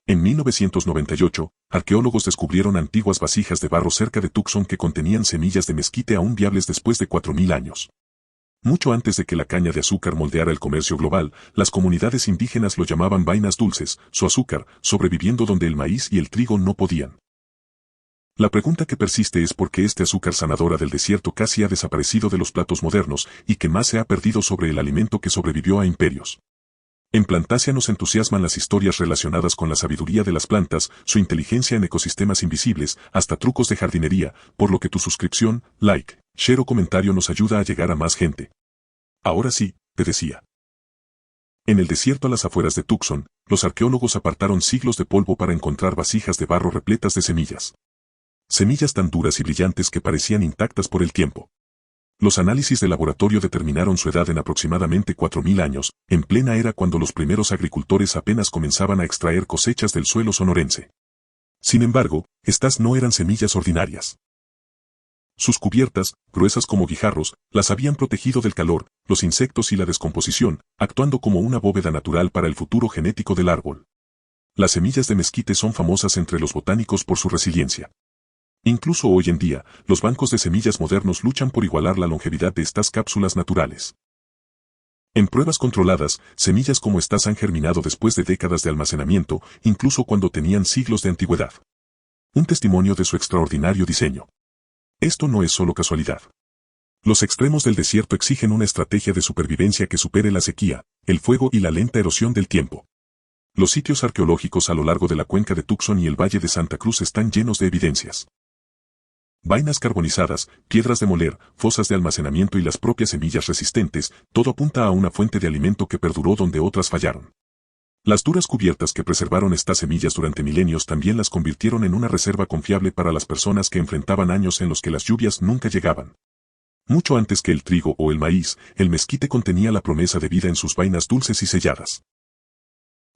En 1998, arqueólogos descubrieron antiguas vasijas de barro cerca de Tucson que contenían semillas de mezquite aún viables después de 4000 años. Mucho antes de que la caña de azúcar moldeara el comercio global, las comunidades indígenas lo llamaban vainas dulces, su azúcar, sobreviviendo donde el maíz y el trigo no podían. La pregunta que persiste es por qué este azúcar sanadora del desierto casi ha desaparecido de los platos modernos y que más se ha perdido sobre el alimento que sobrevivió a imperios. En Plantasia nos entusiasman las historias relacionadas con la sabiduría de las plantas, su inteligencia en ecosistemas invisibles, hasta trucos de jardinería, por lo que tu suscripción, like, share o comentario nos ayuda a llegar a más gente. Ahora sí, te decía. En el desierto a las afueras de Tucson, los arqueólogos apartaron siglos de polvo para encontrar vasijas de barro repletas de semillas. Semillas tan duras y brillantes que parecían intactas por el tiempo. Los análisis de laboratorio determinaron su edad en aproximadamente 4000 años, en plena era cuando los primeros agricultores apenas comenzaban a extraer cosechas del suelo sonorense. Sin embargo, estas no eran semillas ordinarias. Sus cubiertas, gruesas como guijarros, las habían protegido del calor, los insectos y la descomposición, actuando como una bóveda natural para el futuro genético del árbol. Las semillas de mezquite son famosas entre los botánicos por su resiliencia. Incluso hoy en día, los bancos de semillas modernos luchan por igualar la longevidad de estas cápsulas naturales. En pruebas controladas, semillas como estas han germinado después de décadas de almacenamiento, incluso cuando tenían siglos de antigüedad. Un testimonio de su extraordinario diseño. Esto no es solo casualidad. Los extremos del desierto exigen una estrategia de supervivencia que supere la sequía, el fuego y la lenta erosión del tiempo. Los sitios arqueológicos a lo largo de la cuenca de Tucson y el Valle de Santa Cruz están llenos de evidencias. Vainas carbonizadas, piedras de moler, fosas de almacenamiento y las propias semillas resistentes, todo apunta a una fuente de alimento que perduró donde otras fallaron. Las duras cubiertas que preservaron estas semillas durante milenios también las convirtieron en una reserva confiable para las personas que enfrentaban años en los que las lluvias nunca llegaban. Mucho antes que el trigo o el maíz, el mezquite contenía la promesa de vida en sus vainas dulces y selladas.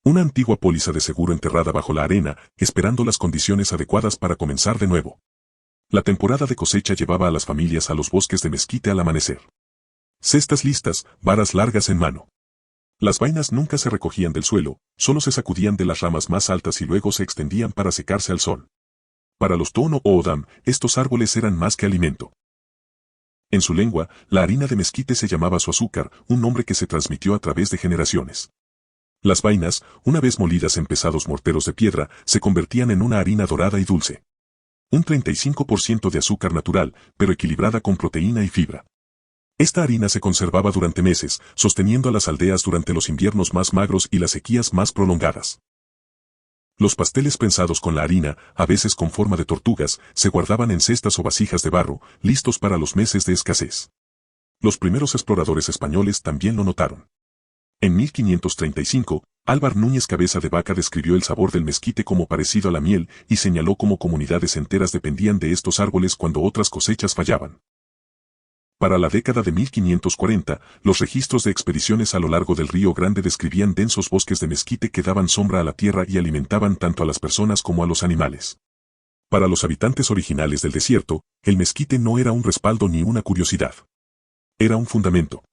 Una antigua póliza de seguro enterrada bajo la arena, esperando las condiciones adecuadas para comenzar de nuevo. La temporada de cosecha llevaba a las familias a los bosques de mezquite al amanecer. Cestas listas, varas largas en mano. Las vainas nunca se recogían del suelo, solo se sacudían de las ramas más altas y luego se extendían para secarse al sol. Para los Tohono O'odham, estos árboles eran más que alimento. En su lengua, la harina de mezquite se llamaba su azúcar, un nombre que se transmitió a través de generaciones. Las vainas, una vez molidas en pesados morteros de piedra, se convertían en una harina dorada y dulce. Un 35% de azúcar natural, pero equilibrada con proteína y fibra. Esta harina se conservaba durante meses, sosteniendo a las aldeas durante los inviernos más magros y las sequías más prolongadas. Los pasteles prensados con la harina, a veces con forma de tortugas, se guardaban en cestas o vasijas de barro, listos para los meses de escasez. Los primeros exploradores españoles también lo notaron. En 1535, Álvar Núñez Cabeza de Vaca describió el sabor del mezquite como parecido a la miel y señaló cómo comunidades enteras dependían de estos árboles cuando otras cosechas fallaban. Para la década de 1540, los registros de expediciones a lo largo del Río Grande describían densos bosques de mezquite que daban sombra a la tierra y alimentaban tanto a las personas como a los animales. Para los habitantes originales del desierto, el mezquite no era un respaldo ni una curiosidad. Era un fundamento.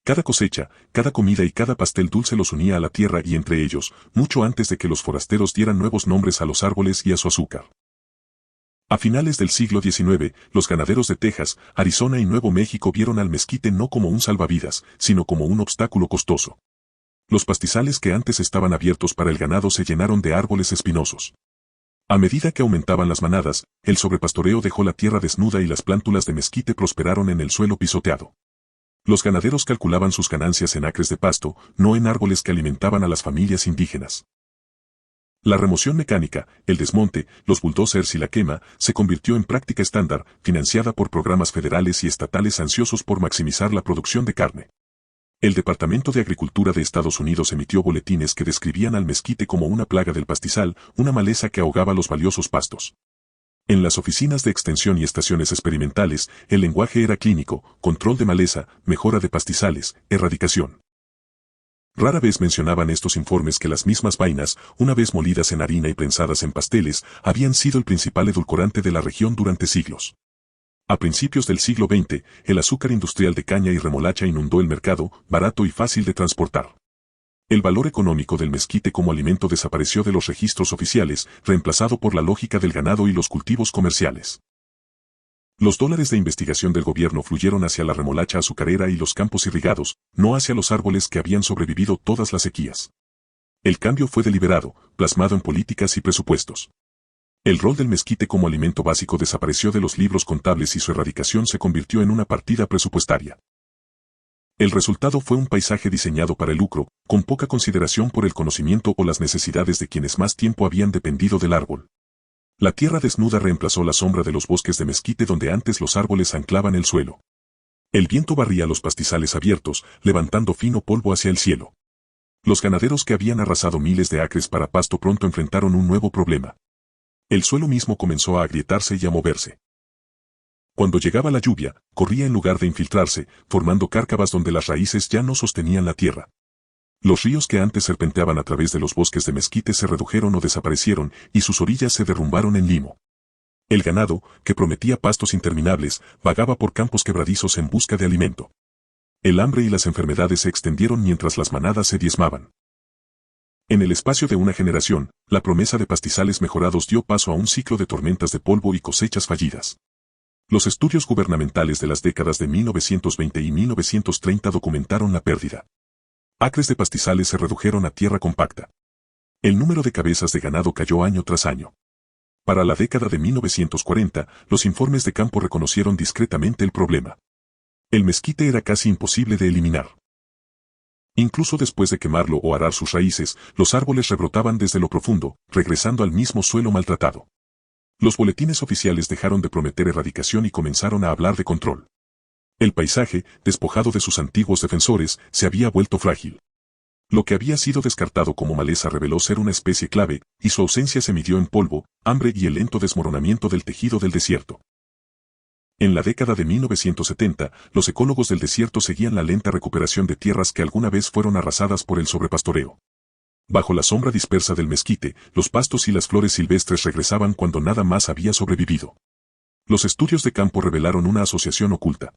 Cada cosecha, cada comida y cada pastel dulce los unía a la tierra y entre ellos, mucho antes de que los forasteros dieran nuevos nombres a los árboles y a su azúcar. A finales del siglo XIX, los ganaderos de Texas, Arizona y Nuevo México vieron al mezquite no como un salvavidas, sino como un obstáculo costoso. Los pastizales que antes estaban abiertos para el ganado se llenaron de árboles espinosos. A medida que aumentaban las manadas, el sobrepastoreo dejó la tierra desnuda y las plántulas de mezquite prosperaron en el suelo pisoteado. Los ganaderos calculaban sus ganancias en acres de pasto, no en árboles que alimentaban a las familias indígenas. La remoción mecánica, el desmonte, los bulldozers y la quema, se convirtió en práctica estándar, financiada por programas federales y estatales ansiosos por maximizar la producción de carne. El Departamento de Agricultura de Estados Unidos emitió boletines que describían al mezquite como una plaga del pastizal, una maleza que ahogaba los valiosos pastos. En las oficinas de extensión y estaciones experimentales, el lenguaje era clínico: control de maleza, mejora de pastizales, erradicación. Rara vez mencionaban estos informes que las mismas vainas, una vez molidas en harina y prensadas en pasteles, habían sido el principal edulcorante de la región durante siglos. A principios del siglo XX, el azúcar industrial de caña y remolacha inundó el mercado, barato y fácil de transportar. El valor económico del mezquite como alimento desapareció de los registros oficiales, reemplazado por la lógica del ganado y los cultivos comerciales. Los dólares de investigación del gobierno fluyeron hacia la remolacha azucarera y los campos irrigados, no hacia los árboles que habían sobrevivido todas las sequías. El cambio fue deliberado, plasmado en políticas y presupuestos. El rol del mezquite como alimento básico desapareció de los libros contables y su erradicación se convirtió en una partida presupuestaria. El resultado fue un paisaje diseñado para el lucro, con poca consideración por el conocimiento o las necesidades de quienes más tiempo habían dependido del árbol. La tierra desnuda reemplazó la sombra de los bosques de mezquite donde antes los árboles anclaban el suelo. El viento barría los pastizales abiertos, levantando fino polvo hacia el cielo. Los ganaderos que habían arrasado miles de acres para pasto pronto enfrentaron un nuevo problema. El suelo mismo comenzó a agrietarse y a moverse. Cuando llegaba la lluvia, corría en lugar de infiltrarse, formando cárcavas donde las raíces ya no sostenían la tierra. Los ríos que antes serpenteaban a través de los bosques de mezquite se redujeron o desaparecieron, y sus orillas se derrumbaron en limo. El ganado, que prometía pastos interminables, vagaba por campos quebradizos en busca de alimento. El hambre y las enfermedades se extendieron mientras las manadas se diezmaban. En el espacio de una generación, la promesa de pastizales mejorados dio paso a un ciclo de tormentas de polvo y cosechas fallidas. Los estudios gubernamentales de las décadas de 1920 y 1930 documentaron la pérdida. Acres de pastizales se redujeron a tierra compacta. El número de cabezas de ganado cayó año tras año. Para la década de 1940, los informes de campo reconocieron discretamente el problema. El mezquite era casi imposible de eliminar. Incluso después de quemarlo o arar sus raíces, los árboles rebrotaban desde lo profundo, regresando al mismo suelo maltratado. Los boletines oficiales dejaron de prometer erradicación y comenzaron a hablar de control. El paisaje, despojado de sus antiguos defensores, se había vuelto frágil. Lo que había sido descartado como maleza reveló ser una especie clave, y su ausencia se midió en polvo, hambre y el lento desmoronamiento del tejido del desierto. En la década de 1970, los ecólogos del desierto seguían la lenta recuperación de tierras que alguna vez fueron arrasadas por el sobrepastoreo. Bajo la sombra dispersa del mezquite, los pastos y las flores silvestres regresaban cuando nada más había sobrevivido. Los estudios de campo revelaron una asociación oculta.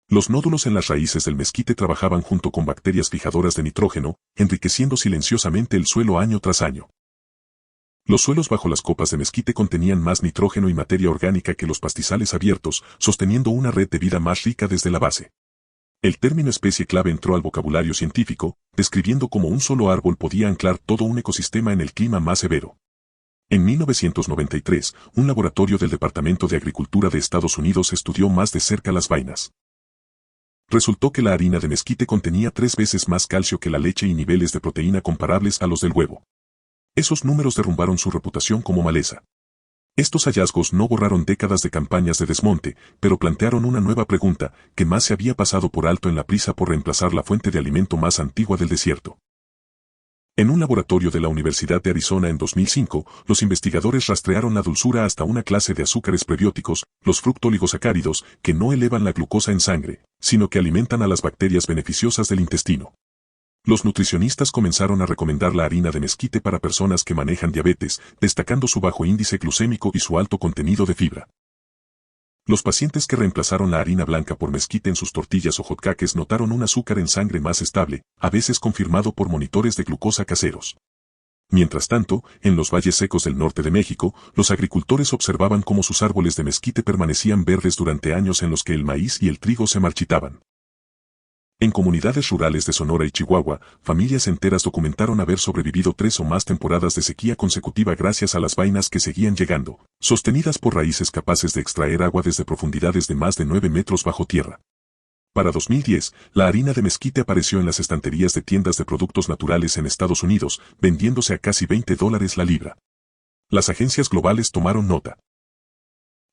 Los nódulos en las raíces del mezquite trabajaban junto con bacterias fijadoras de nitrógeno, enriqueciendo silenciosamente el suelo año tras año. Los suelos bajo las copas de mezquite contenían más nitrógeno y materia orgánica que los pastizales abiertos, sosteniendo una red de vida más rica desde la base. El término especie clave entró al vocabulario científico, describiendo cómo un solo árbol podía anclar todo un ecosistema en el clima más severo. En 1993, un laboratorio del Departamento de Agricultura de Estados Unidos estudió más de cerca las vainas. Resultó que la harina de mezquite contenía 3 veces más calcio que la leche y niveles de proteína comparables a los del huevo. Esos números derrumbaron su reputación como maleza. Estos hallazgos no borraron décadas de campañas de desmonte, pero plantearon una nueva pregunta, que más se había pasado por alto en la prisa por reemplazar la fuente de alimento más antigua del desierto. En un laboratorio de la Universidad de Arizona en 2005, los investigadores rastrearon la dulzura hasta una clase de azúcares prebióticos, los fructooligosacáridos, que no elevan la glucosa en sangre, sino que alimentan a las bacterias beneficiosas del intestino. Los nutricionistas comenzaron a recomendar la harina de mezquite para personas que manejan diabetes, destacando su bajo índice glucémico y su alto contenido de fibra. Los pacientes que reemplazaron la harina blanca por mezquite en sus tortillas o hotcakes notaron un azúcar en sangre más estable, a veces confirmado por monitores de glucosa caseros. Mientras tanto, en los valles secos del norte de México, los agricultores observaban cómo sus árboles de mezquite permanecían verdes durante años en los que el maíz y el trigo se marchitaban. En comunidades rurales de Sonora y Chihuahua, familias enteras documentaron haber sobrevivido 3 o más temporadas de sequía consecutiva gracias a las vainas que seguían llegando, sostenidas por raíces capaces de extraer agua desde profundidades de más de 9 metros bajo tierra. Para 2010, la harina de mezquite apareció en las estanterías de tiendas de productos naturales en Estados Unidos, vendiéndose a casi $20 la libra. Las agencias globales tomaron nota.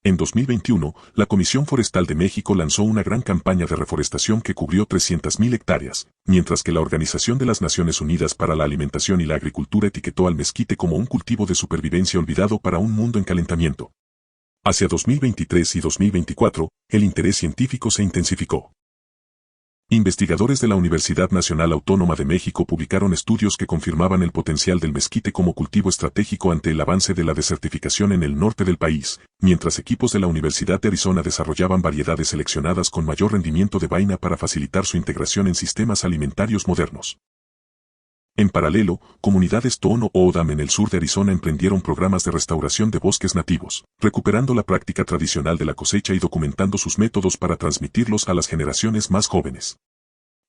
En 2021, la Comisión Forestal de México lanzó una gran campaña de reforestación que cubrió 300.000 hectáreas, mientras que la Organización de las Naciones Unidas para la Alimentación y la Agricultura etiquetó al mezquite como un cultivo de supervivencia olvidado para un mundo en calentamiento. Hacia 2023 y 2024, el interés científico se intensificó. Investigadores de la Universidad Nacional Autónoma de México publicaron estudios que confirmaban el potencial del mezquite como cultivo estratégico ante el avance de la desertificación en el norte del país, mientras equipos de la Universidad de Arizona desarrollaban variedades seleccionadas con mayor rendimiento de vaina para facilitar su integración en sistemas alimentarios modernos. En paralelo, comunidades Tohono O'odham en el sur de Arizona emprendieron programas de restauración de bosques nativos, recuperando la práctica tradicional de la cosecha y documentando sus métodos para transmitirlos a las generaciones más jóvenes.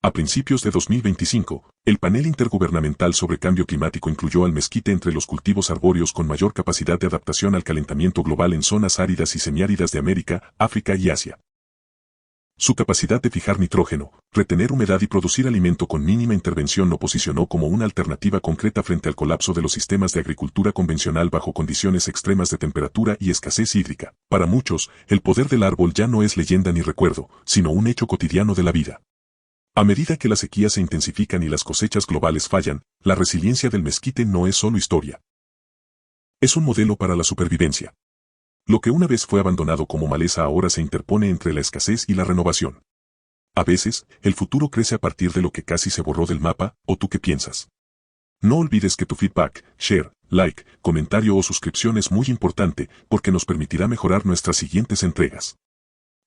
A principios de 2025, el panel intergubernamental sobre cambio climático incluyó al mezquite entre los cultivos arbóreos con mayor capacidad de adaptación al calentamiento global en zonas áridas y semiáridas de América, África y Asia. Su capacidad de fijar nitrógeno, retener humedad y producir alimento con mínima intervención lo posicionó como una alternativa concreta frente al colapso de los sistemas de agricultura convencional bajo condiciones extremas de temperatura y escasez hídrica. Para muchos, el poder del árbol ya no es leyenda ni recuerdo, sino un hecho cotidiano de la vida. A medida que las sequías se intensifican y las cosechas globales fallan, la resiliencia del mezquite no es solo historia. Es un modelo para la supervivencia. Lo que una vez fue abandonado como maleza ahora se interpone entre la escasez y la renovación. A veces, el futuro crece a partir de lo que casi se borró del mapa, ¿o tú qué piensas? No olvides que tu feedback, share, like, comentario o suscripción es muy importante porque nos permitirá mejorar nuestras siguientes entregas.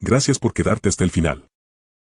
Gracias por quedarte hasta el final.